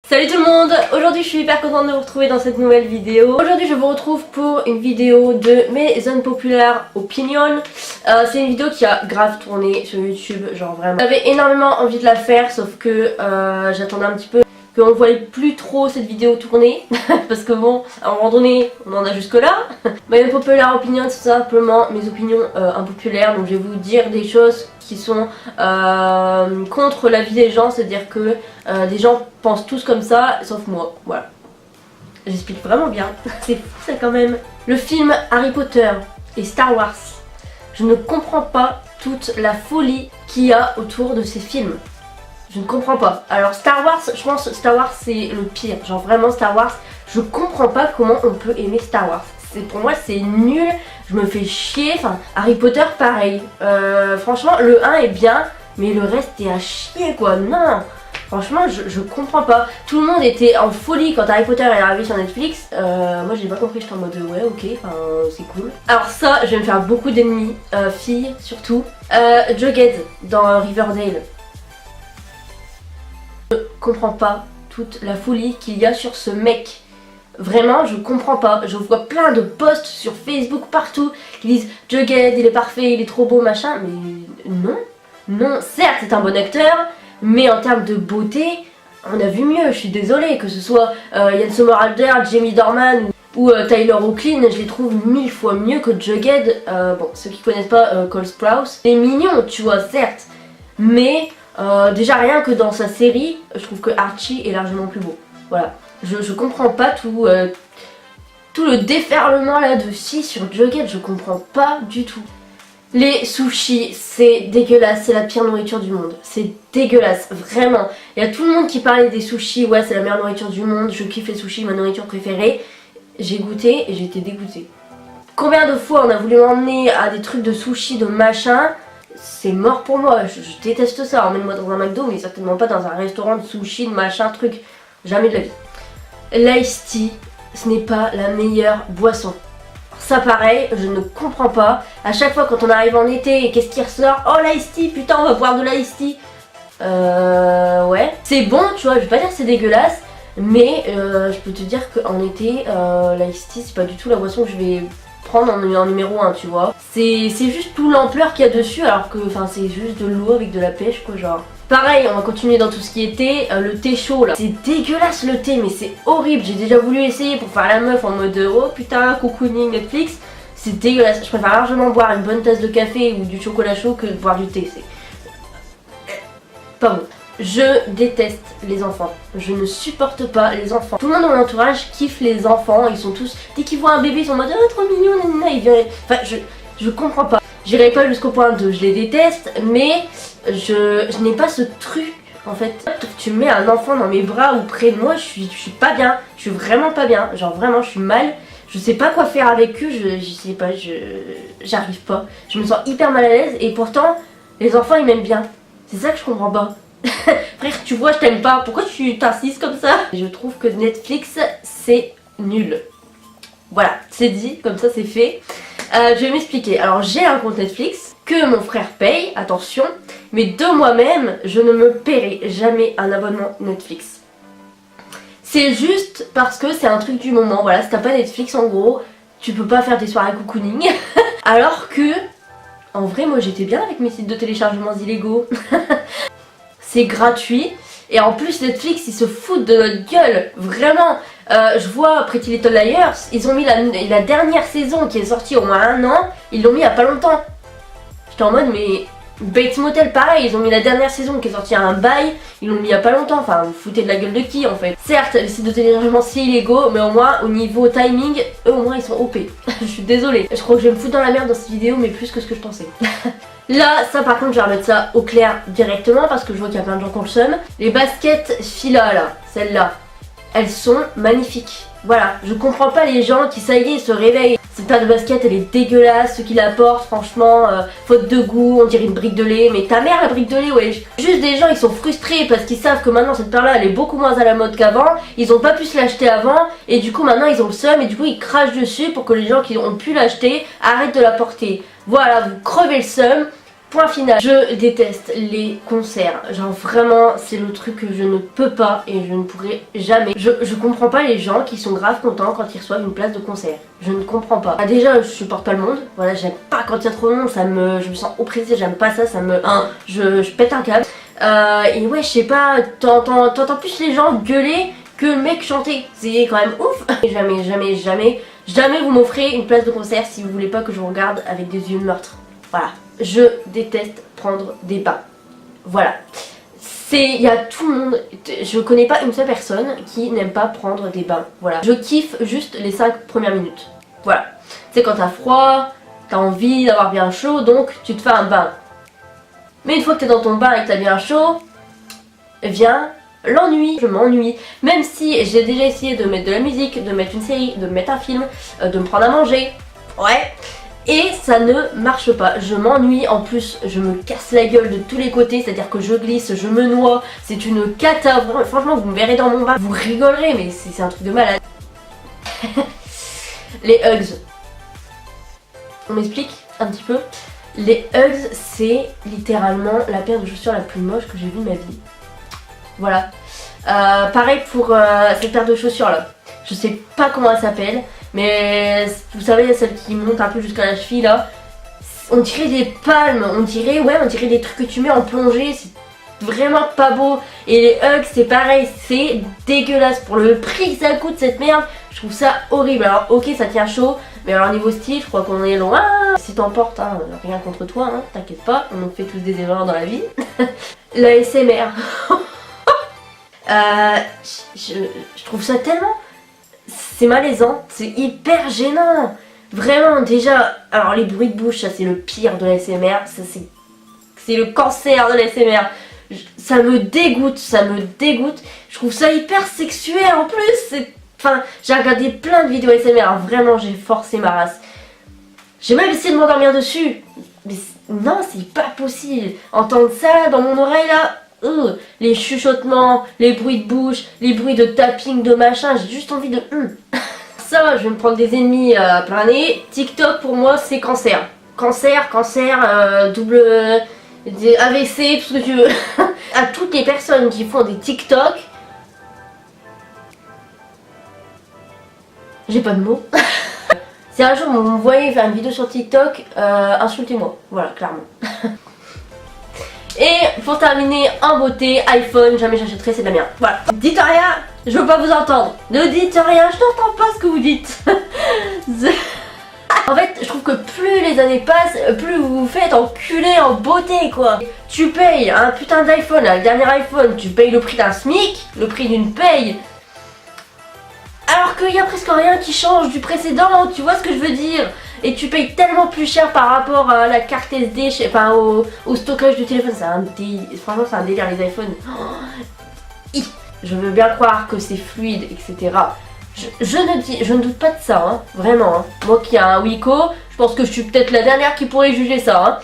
Salut tout le monde, aujourd'hui je suis hyper contente de vous retrouver dans cette nouvelle vidéo. Aujourd'hui je vous retrouve pour une vidéo de mes unpopular opinions. C'est une vidéo qui a grave tourné sur YouTube, genre vraiment. J'avais énormément envie de la faire sauf que j'attendais un petit peu qu'on ne voyait plus trop cette vidéo tourner. Parce que bon, à un moment donné, on en a jusque là. Mes unpopular opinions, c'est simplement mes opinions impopulaires. Donc je vais vous dire des choses qui sont contre l'avis des gens, c'est-à-dire que des gens pensent tous comme ça, sauf moi, voilà. J'explique vraiment bien, c'est fou ça quand même. Le film Harry Potter et Star Wars, je ne comprends pas toute la folie qu'il y a autour de ces films. Je ne comprends pas. Alors Star Wars, je pense que Star Wars c'est le pire, genre vraiment Star Wars, je comprends pas comment on peut aimer Star Wars. Pour moi c'est nul, je me fais chier, enfin Harry Potter pareil, franchement le 1 est bien mais le reste est à chier quoi, non. Franchement je comprends pas, tout le monde était en folie quand Harry Potter est arrivé sur Netflix, moi j'ai pas compris, j'étais en mode ouais ok, c'est cool. Alors ça je vais me faire beaucoup d'ennemis, filles surtout, Jughead dans Riverdale. Je comprends pas toute la folie qu'il y a sur ce mec. Vraiment, je comprends pas. Je vois plein de posts sur Facebook partout qui disent Jughead, il est parfait, il est trop beau, machin. Mais non, non. Certes, c'est un bon acteur, mais en termes de beauté, on a vu mieux. Je suis désolée, que ce soit Ian Somerhalder, Jamie Dornan ou Tyler Hoechlin, je les trouve 1000 fois mieux que Jughead. Bon, ceux qui connaissent pas Cole Sprouse, il est mignon, tu vois, certes, mais déjà rien que dans sa série, je trouve que Archie est largement plus beau. Voilà. Je comprends pas tout le déferlement là de filles sur Jughead, je comprends pas du tout. Les sushis, c'est dégueulasse, c'est la pire nourriture du monde. C'est dégueulasse, vraiment. Il y a tout le monde qui parlait des sushis, ouais c'est la meilleure nourriture du monde, je kiffe les sushis, ma nourriture préférée. J'ai goûté et j'ai été dégoûtée. Combien de fois on a voulu m'emmener à des trucs de sushis, de machin, c'est mort pour moi, je déteste ça. Emmène-moi dans un McDo mais certainement pas dans un restaurant de sushis, de machin, truc. Jamais de la vie. L'ice tea, ce n'est pas la meilleure boisson. Ça pareil, je ne comprends pas. À chaque fois quand on arrive en été et qu'est-ce qui ressort? Oh l'ice tea, putain on va boire de l'ice tea. Ouais. C'est bon tu vois, je vais pas dire que c'est dégueulasse. Mais je peux te dire qu'en été, l'ice tea c'est pas du tout la boisson que je vais prendre en numéro 1 tu vois. C'est juste tout l'ampleur qu'il y a dessus alors que c'est juste de l'eau avec de la pêche quoi genre. Pareil, on va continuer dans tout ce qui est thé, le thé chaud là. C'est dégueulasse le thé, mais c'est horrible. J'ai déjà voulu essayer pour faire la meuf en mode oh putain, cocooning Netflix. C'est dégueulasse. Je préfère largement boire une bonne tasse de café ou du chocolat chaud que de boire du thé. C'est pas bon. Je déteste les enfants. Je ne supporte pas les enfants. Tout le monde dans mon entourage kiffe les enfants. Ils sont tous, dès qu'ils voient un bébé, ils sont en mode oh trop mignon, nanana. Ils viennent. Enfin, je comprends pas. J'irai pas jusqu'au point de je les déteste, mais je n'ai pas ce truc en fait. Tu mets un enfant dans mes bras ou près de moi, je suis pas bien. Je suis vraiment pas bien. Genre vraiment, je suis mal. Je sais pas quoi faire avec eux. Je sais pas. J'arrive pas. Je me sens hyper mal à l'aise et pourtant les enfants ils m'aiment bien. C'est ça que je comprends pas. Frère, tu vois, je t'aime pas. Pourquoi tu t'insistes comme ça? Je trouve que Netflix c'est nul. Voilà, c'est dit, comme ça c'est fait. Je vais m'expliquer. Alors j'ai un compte Netflix que mon frère paye, attention, mais de moi-même, je ne me paierai jamais un abonnement Netflix. C'est juste parce que c'est un truc du moment. Voilà, si t'as pas Netflix en gros, tu peux pas faire des soirées cocooning. Alors que, en vrai, moi j'étais bien avec mes sites de téléchargements illégaux. C'est gratuit. Et en plus Netflix ils se foutent de notre gueule, vraiment. Je vois Pretty Little Liars, ils ont mis la dernière saison qui est sortie au moins 1 an, ils l'ont mis il y a pas longtemps. J'étais en mode mais Bates Motel pareil, ils ont mis la dernière saison qui est sortie à un bail, ils l'ont mis il y a pas longtemps, enfin vous foutez de la gueule de qui en fait. Certes les sites de téléchargement c'est illégaux, mais au moins au niveau timing, eux au moins ils sont OP. Je suis désolée, je crois que je vais me foutre dans la merde dans cette vidéo mais plus que ce que je pensais. Là, ça par contre je vais remettre ça au clair directement parce que je vois qu'il y a plein de gens qui ont le seum. Les baskets Fila là, celles-là, elles sont magnifiques. Voilà, je comprends pas les gens qui ça y est se réveillent. Cette paire de basket elle est dégueulasse, ceux qui la portent franchement, faute de goût, on dirait une brique de lait. Mais ta mère la brique de lait ouais. Juste des gens ils sont frustrés parce qu'ils savent que maintenant cette paire là elle est beaucoup moins à la mode qu'avant. Ils ont pas pu se l'acheter avant et du coup maintenant ils ont le seum et du coup ils crachent dessus pour que les gens qui ont pu l'acheter arrêtent de la porter. Voilà, vous crevez le seum. Point final, je déteste les concerts. Genre vraiment, c'est le truc que je ne peux pas et je ne pourrai jamais. Je comprends pas les gens qui sont grave contents quand ils reçoivent une place de concert. Je ne comprends pas. Ah, déjà, je supporte pas le monde. Voilà, j'aime pas quand il y a trop de monde, je me sens oppressée, j'aime pas ça, je pète un câble. Et ouais, je sais pas, t'entends plus les gens gueuler que le mec chanter. C'est quand même ouf. Jamais vous m'offrez une place de concert si vous voulez pas que je vous regarde avec des yeux de meurtre. Voilà. Je déteste prendre des bains. Voilà. Il y a tout le monde. Je connais pas une seule personne qui n'aime pas prendre des bains. Voilà. Je kiffe juste les 5 premières minutes. Voilà. Tu sais, quand t'as froid, t'as envie d'avoir bien chaud, donc tu te fais un bain. Mais une fois que t'es dans ton bain et que t'as bien chaud, vient l'ennui. Je m'ennuie. Même si j'ai déjà essayé de mettre de la musique, de mettre une série, de mettre un film, de me prendre à manger. Ouais. Et ça ne marche pas, je m'ennuie, en plus je me casse la gueule de tous les côtés, c'est-à-dire que je glisse, je me noie, c'est une cata, franchement vous me verrez dans mon bain, vous rigolerez mais c'est un truc de malade. Les Hugs, on m'explique un petit peu. Les Hugs c'est littéralement la paire de chaussures la plus moche que j'ai vue de ma vie. Voilà. Pareil pour cette paire de chaussures là, je sais pas comment elle s'appelle. Mais vous savez, celle qui monte un peu jusqu'à la cheville là, on dirait des palmes, on dirait des trucs que tu mets en plongée, c'est vraiment pas beau. Et les Hugs c'est pareil, c'est dégueulasse pour le prix que ça coûte cette merde, je trouve ça horrible. Alors ok ça tient chaud, mais alors niveau style je crois qu'on est loin. Si t'en portes, hein, rien contre toi, hein, t'inquiète pas, on en fait tous des erreurs dans la vie. La SMR, je trouve ça tellement... C'est malaisant, c'est hyper gênant. Vraiment, déjà, alors les bruits de bouche, ça c'est le pire de l'ASMR, ça c'est le cancer de l'ASMR. Ça me dégoûte, Je trouve ça hyper sexuel en plus. Enfin, j'ai regardé plein de vidéos ASMR, vraiment j'ai forcé ma race. J'ai même essayé de m'endormir dessus. Mais non, c'est pas possible. Entendre ça dans mon oreille là... les chuchotements, les bruits de bouche, les bruits de tapping, de machin, j'ai juste envie de... Ça, je vais me prendre des ennemis à plein nez. TikTok pour moi c'est cancer. Cancer, double... AVC, tout ce que tu veux. À toutes les personnes qui font des TikTok, j'ai pas de mots. Si un jour vous me voyez faire une vidéo sur TikTok, insultez-moi, voilà, clairement. Et pour terminer en beauté, iPhone, jamais j'achèterai, c'est de la merde. Voilà. Dites rien, je veux pas vous entendre. Ne dites rien, je n'entends pas ce que vous dites. En fait, je trouve que plus les années passent, plus vous vous faites enculer en beauté quoi. Tu payes un putain d'iPhone, le dernier iPhone, tu payes le prix d'un SMIC, le prix d'une paye. Alors qu'il y a presque rien qui change du précédent, tu vois ce que je veux dire? Et tu payes tellement plus cher par rapport à la carte SD, enfin au stockage du téléphone, c'est un délire, franchement c'est un délire les iPhones. Oh, je veux bien croire que c'est fluide, etc. Je ne doute pas de ça, hein, vraiment. Hein. Moi qui ai un Wiko, je pense que je suis peut-être la dernière qui pourrait juger ça. Hein.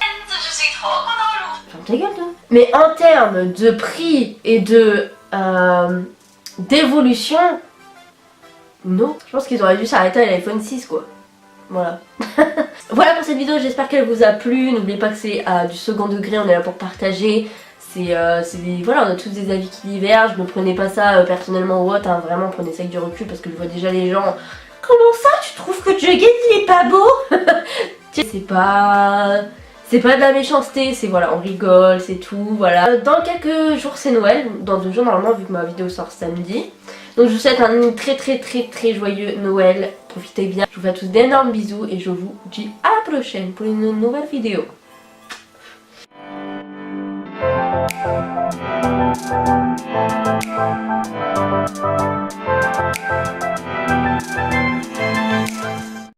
Ferme ta gueule, toi. Mais en termes de prix et de d'évolution, non. Je pense qu'ils auraient dû s'arrêter à l'iPhone 6 quoi. Voilà. Voilà pour cette vidéo, j'espère qu'elle vous a plu. N'oubliez pas que c'est du second degré, on est là pour partager. Voilà, on a tous des avis qui divergent. Ne prenez pas ça personnellement ou autre, hein. Vraiment prenez ça avec du recul parce que je vois déjà les gens. Comment ça tu trouves que Jughead il est pas beau? C'est pas de la méchanceté, c'est voilà, on rigole, c'est tout, voilà. Dans quelques jours c'est Noël, dans 2 jours normalement vu que ma vidéo sort samedi. Donc je vous souhaite un très joyeux Noël, profitez bien. Je vous fais à tous d'énormes bisous et je vous dis à la prochaine pour une nouvelle vidéo.